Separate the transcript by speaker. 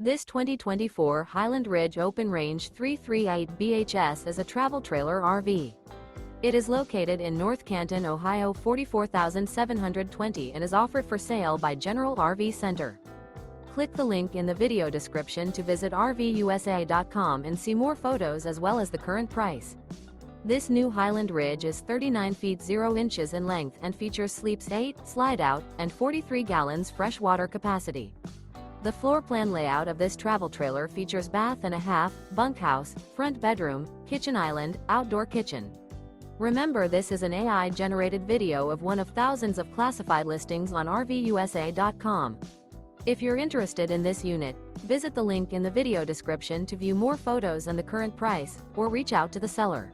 Speaker 1: This 2024 Highland Ridge Open Range 338 BHS is a travel trailer RV. It is located in North Canton, Ohio 44,720 and is offered for sale by General RV Center. Click the link in the video description to visit RVUSA.com and see more photos as well as the current price. This new Highland Ridge is 39 feet 0 inches in length and features sleeps 8, slide-out, and 43 gallons fresh water capacity. The floor plan layout of this travel trailer features bath and a half, bunkhouse, front bedroom, kitchen island, outdoor kitchen. Remember, this is an AI-generated video of one of thousands of classified listings on RVUSA.com. If you're interested in this unit, visit the link in the video description to view more photos and the current price, or reach out to the seller.